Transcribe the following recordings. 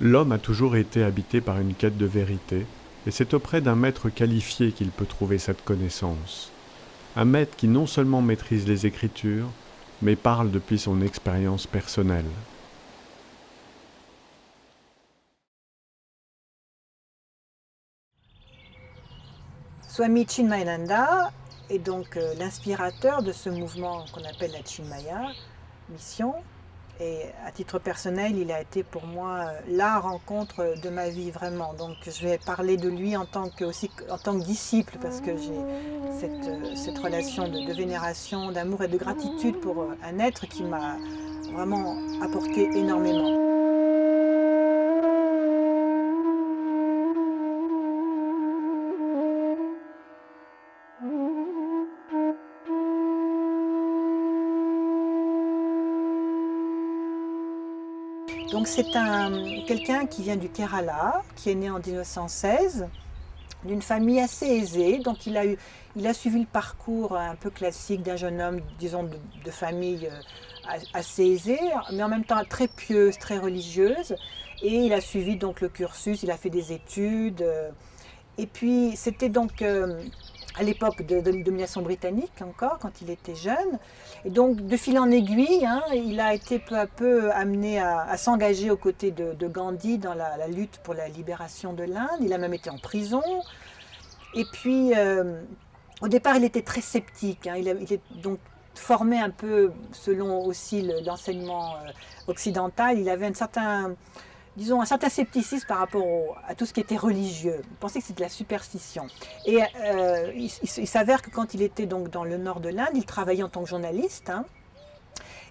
L'homme a toujours été habité par une quête de vérité, et c'est auprès d'un maître qualifié qu'il peut trouver cette connaissance. Un maître qui non seulement maîtrise les Écritures, mais parle depuis son expérience personnelle. Swami Chinmayananda est donc l'inspirateur de ce mouvement qu'on appelle la Chinmaya Mission. Et à titre personnel, il a été pour moi la rencontre de ma vie vraiment. Donc je vais parler de lui aussi en tant que disciple parce que j'ai cette relation de vénération, d'amour et de gratitude pour un être qui m'a vraiment apporté énormément. Donc c'est quelqu'un qui vient du Kerala, qui est né en 1916, d'une famille assez aisée. Donc il a suivi le parcours un peu classique d'un jeune homme, disons, de famille assez aisée, mais en même temps très pieuse, très religieuse. Et il a suivi donc le cursus, il a fait des études. Et puis c'était donc à l'époque de domination britannique encore, quand il était jeune. Et donc de fil en aiguille, hein, il a été peu à peu amené à s'engager aux côtés de Gandhi dans la lutte pour la libération de l'Inde. Il a même été en prison. Et puis au départ il était très sceptique, hein. Il est donc formé un peu selon aussi l'enseignement occidental. Il avait disons, un certain scepticisme par rapport à tout ce qui était religieux. Il pensait que c'était de la superstition. Et il s'avère que quand il était donc dans le nord de l'Inde, il travaillait en tant que journaliste, hein,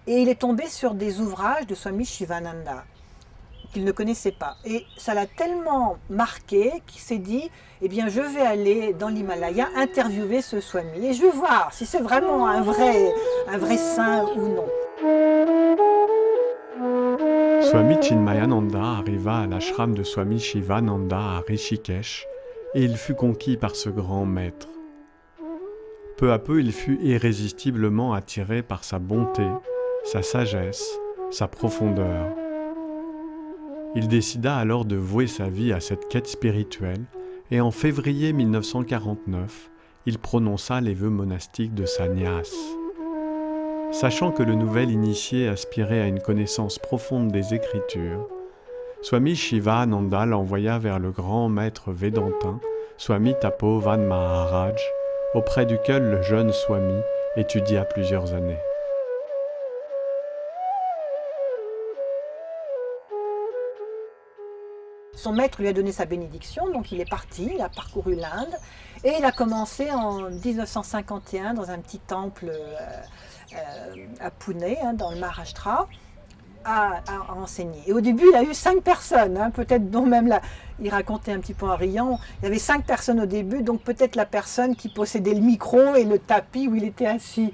et il est tombé sur des ouvrages de Swami Shivananda qu'il ne connaissait pas. Et ça l'a tellement marqué qu'il s'est dit, eh bien je vais aller dans l'Himalaya interviewer ce Swami et je vais voir si c'est vraiment un vrai saint ou non. Swami Chinmayananda arriva à l'ashram de Swami Shivananda à Rishikesh, et il fut conquis par ce grand maître. Peu à peu, il fut irrésistiblement attiré par sa bonté, sa sagesse, sa profondeur. Il décida alors de vouer sa vie à cette quête spirituelle, et en février 1949, il prononça les vœux monastiques de sannyas. Sachant que le nouvel initié aspirait à une connaissance profonde des Écritures, Swami Shivananda l'envoya vers le grand maître védantin, Swami Tapovan Maharaj, auprès duquel le jeune Swami étudia plusieurs années. Son maître lui a donné sa bénédiction, donc il est parti, il a parcouru l'Inde et il a commencé en 1951 dans un petit temple à Pune, hein, dans le Maharashtra, à enseigner. Et au début, il a eu 5 personnes, hein, peut-être dont même là, il racontait un petit peu en riant, il y avait 5 personnes au début, donc peut-être la personne qui possédait le micro et le tapis où il était assis.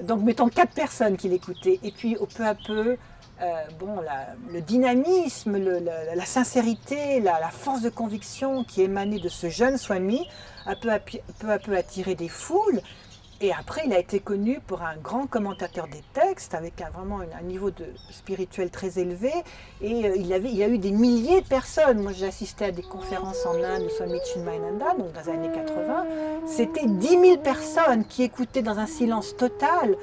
Donc mettons 4 personnes qui l'écoutaient. Et puis peu à peu, le dynamisme, la sincérité, la force de conviction qui émanait de ce jeune Swami a peu à peu attiré des foules. Et après, il a été connu pour un grand commentateur des textes, avec vraiment un niveau spirituel très élevé. Et il y a eu des milliers de personnes. Moi, j'ai assisté à des conférences en Inde de Swami Chinmayananda, donc dans les années 80. C'était 10 000 personnes qui écoutaient dans un silence total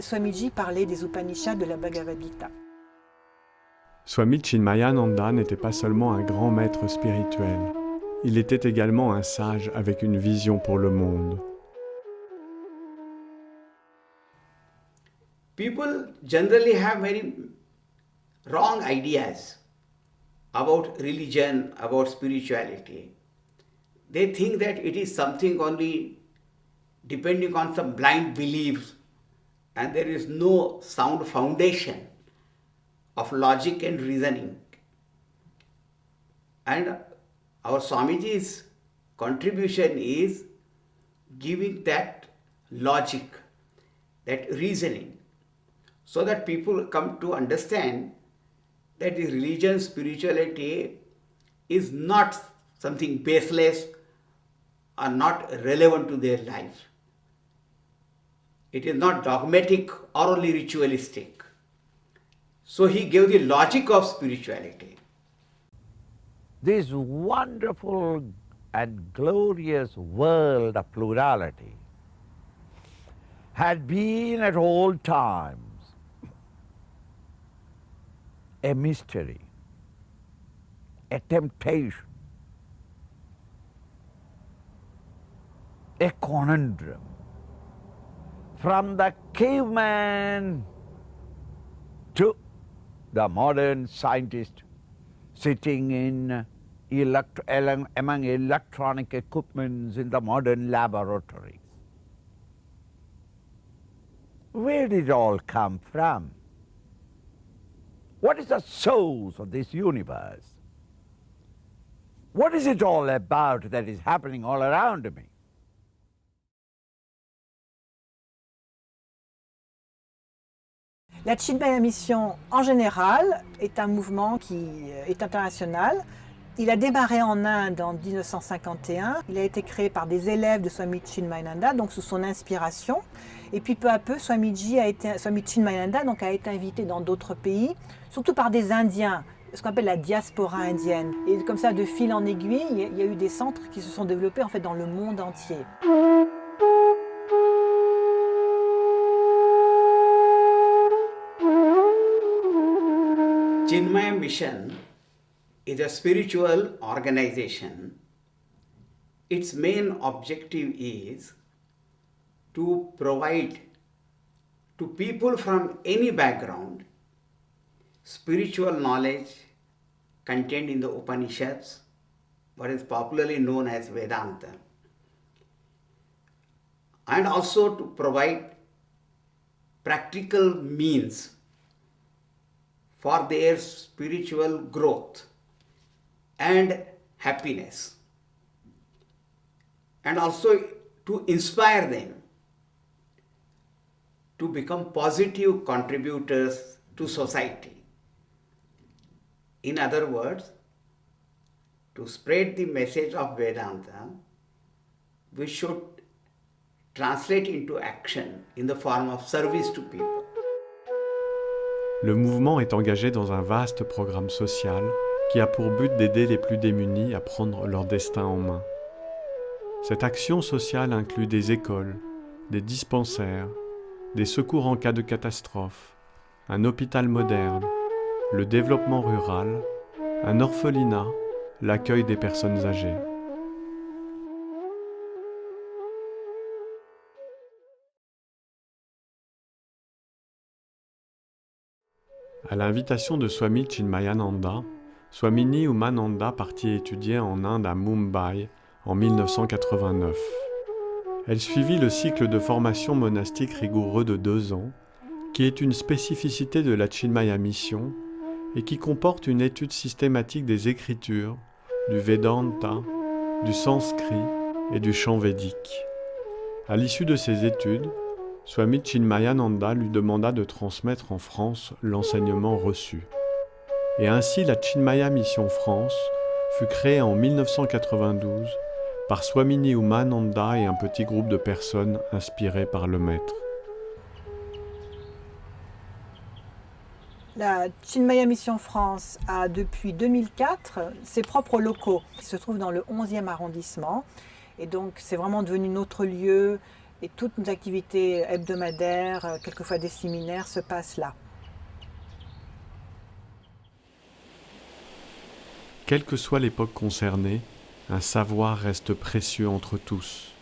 Swamiji parler des Upanishads de la Bhagavad Gita. Swami Chinmayananda n'était pas seulement un grand maître spirituel, il était également un sage avec une vision pour le monde. People generally have very wrong ideas about religion, about spirituality. They think that it is something only depending on some blind beliefs and there is no sound foundation of logic and reasoning. And our Swamiji's contribution is giving that logic, that reasoning, so that people come to understand that the religion, spirituality is not something baseless or not relevant to their life. It is not dogmatic or only ritualistic. So he gave the logic of spirituality. this wonderful and glorious world of plurality had been at all times a mystery, a temptation, a conundrum. From the caveman to the modern scientist sitting in among electronic equipments in the modern laboratories. Where did it all come from? What is the source of this universe? What is it all about that is happening all around me? La Chinmaya Mission, en général, est un mouvement qui est international. Il a démarré en Inde en 1951. Il a été créé par des élèves de Swami Chinmayananda, donc sous son inspiration. Et puis peu à peu, Swami Chinmayananda donc, a été invité dans d'autres pays, surtout par des Indiens, ce qu'on appelle la diaspora indienne. Et comme ça, de fil en aiguille, il y a eu des centres qui se sont développés en fait, dans le monde entier. Chinmaya Mission is a spiritual organization. Its main objective is to provide to people from any background spiritual knowledge contained in the Upanishads, what is popularly known as Vedanta, and also to provide practical means for their spiritual growth and happiness, and also to inspire them to become positive contributors to society. In other words, to spread the message of Vedanta, we should translate into action in the form of service to people. Le mouvement est engagé dans un vaste programme social qui a pour but d'aider les plus démunis à prendre leur destin en main. Cette action sociale inclut des écoles, des dispensaires, des secours en cas de catastrophe, un hôpital moderne, le développement rural, un orphelinat, l'accueil des personnes âgées. À l'invitation de Swami Chinmayananda, Swamini Umananda partit étudier en Inde à Mumbai en 1989. Elle suivit le cycle de formation monastique rigoureux de 2 ans, qui est une spécificité de la Chinmaya Mission et qui comporte une étude systématique des écritures, du Vedanta, du sanskrit et du chant védique. À l'issue de ces études, Swami Chinmayananda lui demanda de transmettre en France l'enseignement reçu. Et ainsi la Chinmaya Mission France fut créée en 1992 par Swamini Umananda et un petit groupe de personnes inspirées par le maître. La Chinmaya Mission France a depuis 2004 ses propres locaux qui se trouvent dans le 11e arrondissement. Et donc c'est vraiment devenu notre lieu et toutes nos activités hebdomadaires, quelquefois des séminaires, se passent là. Quelle que soit l'époque concernée, un savoir reste précieux entre tous.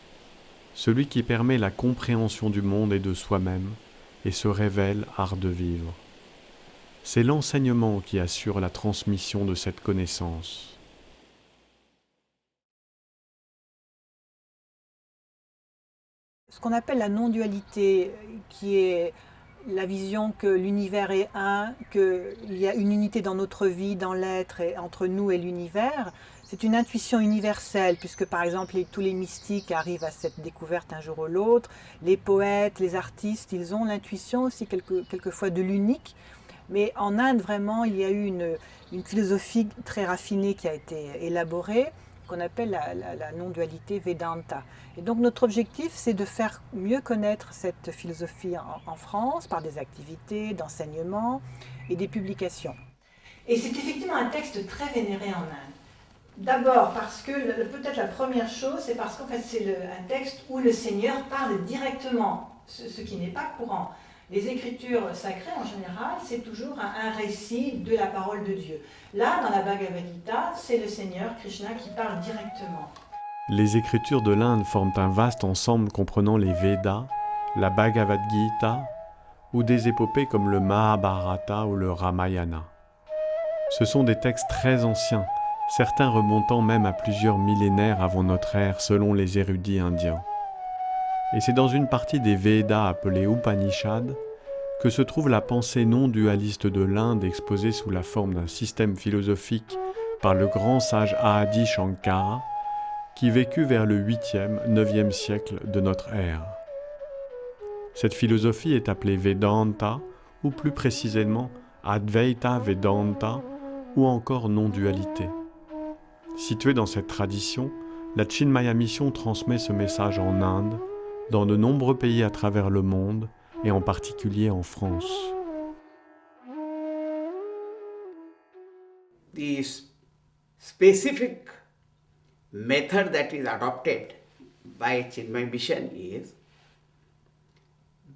Celui qui permet la compréhension du monde et de soi-même et se révèle art de vivre. C'est l'enseignement qui assure la transmission de cette connaissance. Ce qu'on appelle la non-dualité, qui est la vision que l'univers est un, qu'il y a une unité dans notre vie, dans l'être, et entre nous et l'univers, c'est une intuition universelle, puisque par exemple tous les mystiques arrivent à cette découverte un jour ou l'autre, les poètes, les artistes, ils ont l'intuition aussi quelquefois de l'unique. Mais en Inde, vraiment, il y a eu une philosophie très raffinée qui a été élaborée, qu'on appelle la non-dualité Vedanta. Et donc notre objectif, c'est de faire mieux connaître cette philosophie en France par des activités, d'enseignement et des publications. Et c'est effectivement un texte très vénéré en Inde. D'abord parce que, peut-être la première chose, c'est parce qu'en fait c'est un texte où le Seigneur parle directement, ce qui n'est pas courant. Les écritures sacrées en général, c'est toujours un récit de la parole de Dieu. Là, dans la Bhagavad Gita, c'est le Seigneur Krishna qui parle directement. Les écritures de l'Inde forment un vaste ensemble comprenant les Védas, la Bhagavad Gita ou des épopées comme le Mahabharata ou le Ramayana. Ce sont des textes très anciens, certains remontant même à plusieurs millénaires avant notre ère selon les érudits indiens. Et c'est dans une partie des Védas appelée Upanishad que se trouve la pensée non dualiste de l'Inde exposée sous la forme d'un système philosophique par le grand sage Adi Shankara qui vécut vers le 8e, 9e siècle de notre ère. Cette philosophie est appelée Vedanta, ou plus précisément Advaita Vedanta, ou encore non-dualité. Située dans cette tradition, la Chinmaya Mission transmet ce message en Inde, dans de nombreux pays à travers le monde, et en particulier en France. The specific method that is adopted by Chinmaya Mission is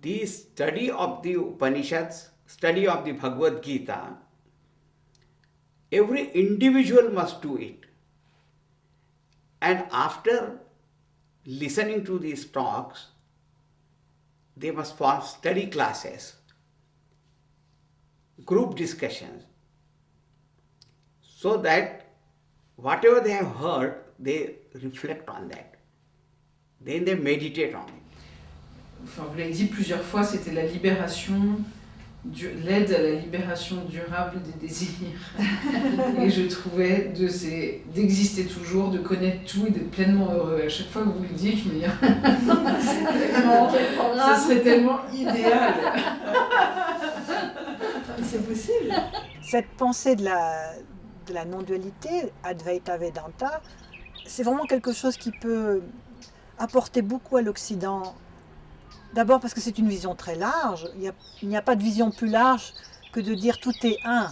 the study of the Upanishads, study of the Bhagavad Gita. Every individual must do it. And after listening to these talks, they must form study classes, group discussions, so that whatever they have heard, they reflect on that. Then they meditate on it. Enfin, vous l'avez dit plusieurs fois, c'était la libération, l'aide à la libération durable des désirs. Et je trouvais d'exister toujours, de connaître tout et d'être pleinement heureux. À chaque fois que vous le dites, je me dis, ce serait tellement idéal. C'est possible. Cette pensée de la non-dualité, Advaita Vedanta, c'est vraiment quelque chose qui peut apporter beaucoup à l'Occident. D'abord parce que c'est une vision très large, il n'y a pas de vision plus large que de dire tout est un.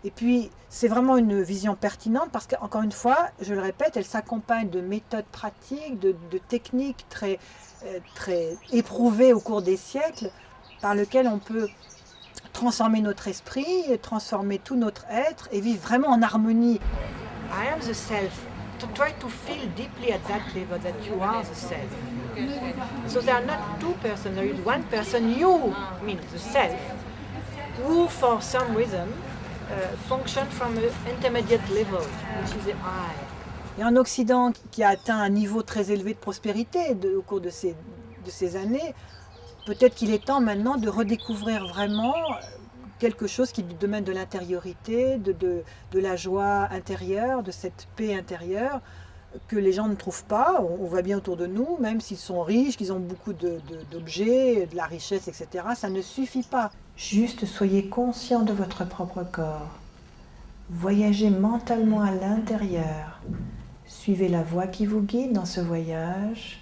Et puis c'est vraiment une vision pertinente parce qu'encore une fois, je le répète, elle s'accompagne de méthodes pratiques, de techniques très éprouvées au cours des siècles par lesquelles on peut transformer notre esprit, transformer tout notre être et vivre vraiment en harmonie. I am the self. To try to feel deeply at that level that you are the self. So there are not two persons, there is one person, you, means the self, who for some reason function from an intermediate level, which is the I. Et en Occident, qui a atteint un niveau très élevé de prospérité au cours de ces années, peut-être qu'il est temps maintenant de redécouvrir vraiment quelque chose qui est du domaine de l'intériorité, de la joie intérieure, de cette paix intérieure que les gens ne trouvent pas. On voit bien autour de nous, même s'ils sont riches, qu'ils ont beaucoup d'objets, de la richesse, etc. Ça ne suffit pas. Juste soyez conscient de votre propre corps. Voyagez mentalement à l'intérieur. Suivez la voie qui vous guide dans ce voyage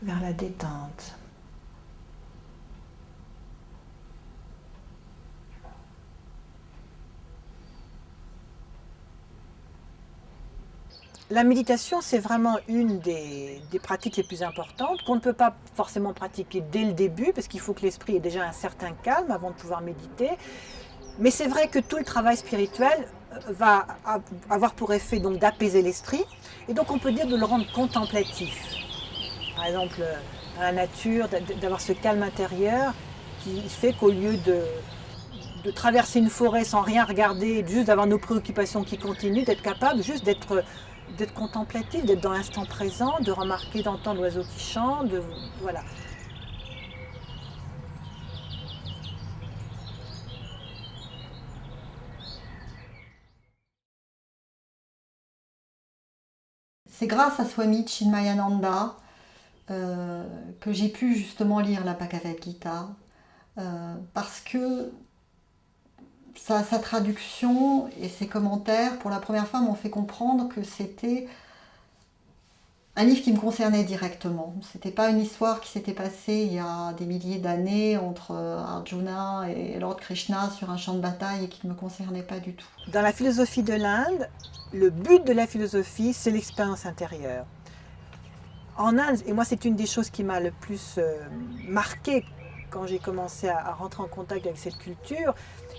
vers la détente. La méditation, c'est vraiment une des pratiques les plus importantes qu'on ne peut pas forcément pratiquer dès le début parce qu'il faut que l'esprit ait déjà un certain calme avant de pouvoir méditer. Mais c'est vrai que tout le travail spirituel va avoir pour effet donc d'apaiser l'esprit et donc on peut dire de le rendre contemplatif. Par exemple, dans la nature, d'avoir ce calme intérieur qui fait qu'au lieu de traverser une forêt sans rien regarder, juste d'avoir nos préoccupations qui continuent, d'être capable juste d'être contemplatif, d'être dans l'instant présent, de remarquer, d'entendre l'oiseau qui chante, voilà. C'est grâce à Swami Chinmayananda que j'ai pu justement lire la Bhagavad Gita parce que sa traduction et ses commentaires, pour la première fois, m'ont fait comprendre que c'était un livre qui me concernait directement. C'était pas une histoire qui s'était passée il y a des milliers d'années entre Arjuna et Lord Krishna sur un champ de bataille et qui ne me concernait pas du tout. Dans la philosophie de l'Inde, le but de la philosophie, c'est l'expérience intérieure. En Inde, et moi c'est une des choses qui m'a le plus marquée quand j'ai commencé à rentrer en contact avec cette culture,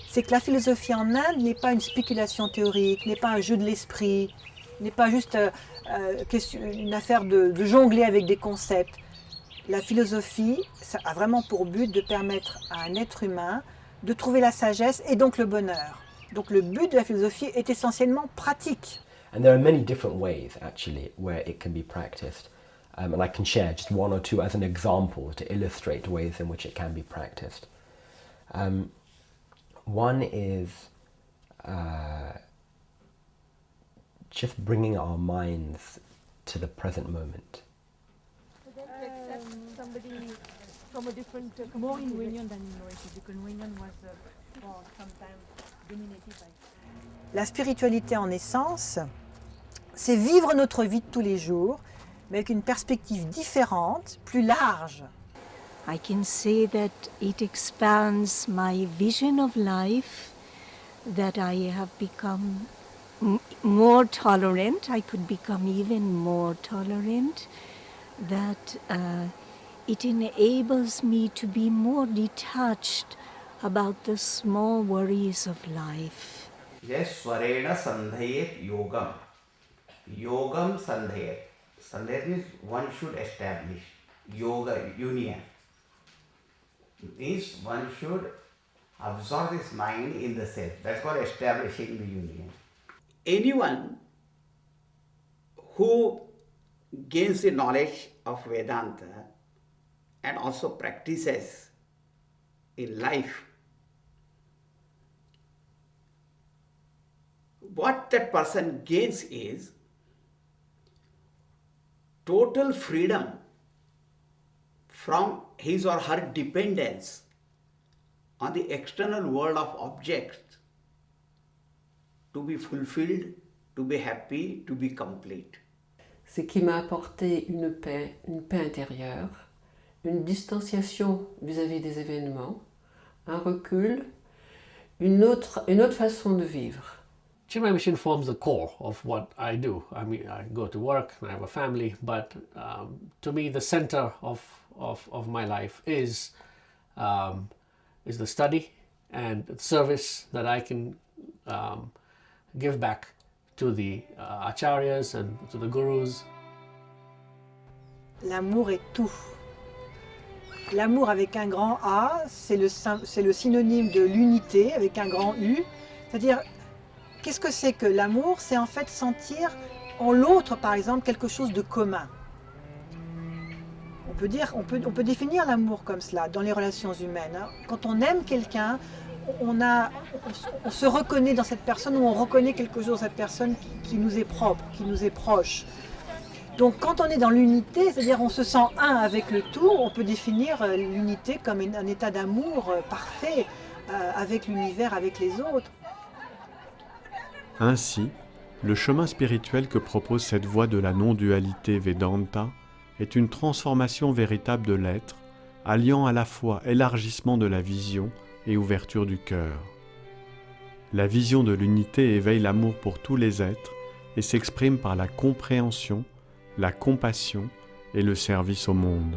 c'est que la philosophie en Inde n'est pas une spéculation théorique, n'est pas un jeu de l'esprit, n'est pas juste une affaire de jongler avec des concepts. La philosophie, ça a vraiment pour but de permettre à un être humain de trouver la sagesse et donc le bonheur. Donc le but de la philosophie est essentiellement pratique. And there are many different ways actually where it can be practiced. And I can share just one or two as an example to illustrate ways in which it can be practiced. One is just bringing our minds to the present moment. Somebody from a different, more in Winyan than in Mauritius, because Winyan was for some time dominated by. La spiritualité en essence, c'est vivre notre vie de tous les jours, mais avec une perspective différente, plus large. I can say that it expands my vision of life, that I have become more tolerant, I could become even more tolerant, that it enables me to be more detached about the small worries of life. Yes, Swarena Sandhayet Yogam. Yogam Sandhayet. Sandhayet means one should establish. Yoga, union. Means one should absorb his mind in the self. That's called establishing the union. Anyone who gains the knowledge of Vedanta and also practices in life, what that person gains is total freedom from his or her dependence on the external world of objects to be fulfilled, to be happy, to be complete. C'est qui m'a apporté une paix intérieure, une distanciation vis-à-vis des événements, un recul, une autre façon de vivre. Chinmaya Mission forms the core of what I do. I mean, I go to work, I have a family, but to me the center of my life is the study and the service that I can give back to the acharyas and to the gurus. L'amour est tout. L'amour avec un grand A, c'est le synonyme de l'unité avec un grand U. C'est-à-dire, qu'est-ce que c'est que l'amour? C'est en fait sentir en l'autre, par exemple, quelque chose de commun. On peut définir l'amour comme cela dans les relations humaines. Quand on aime quelqu'un, on se reconnaît dans cette personne, ou on reconnaît quelque chose dans cette personne qui nous est propre, qui nous est proche. Donc quand on est dans l'unité, c'est-à-dire on se sent un avec le tout, on peut définir l'unité comme un état d'amour parfait avec l'univers, avec les autres. Ainsi, le chemin spirituel que propose cette voie de la non-dualité Vedanta est une transformation véritable de l'être, alliant à la fois élargissement de la vision et ouverture du cœur. La vision de l'unité éveille l'amour pour tous les êtres et s'exprime par la compréhension, la compassion et le service au monde.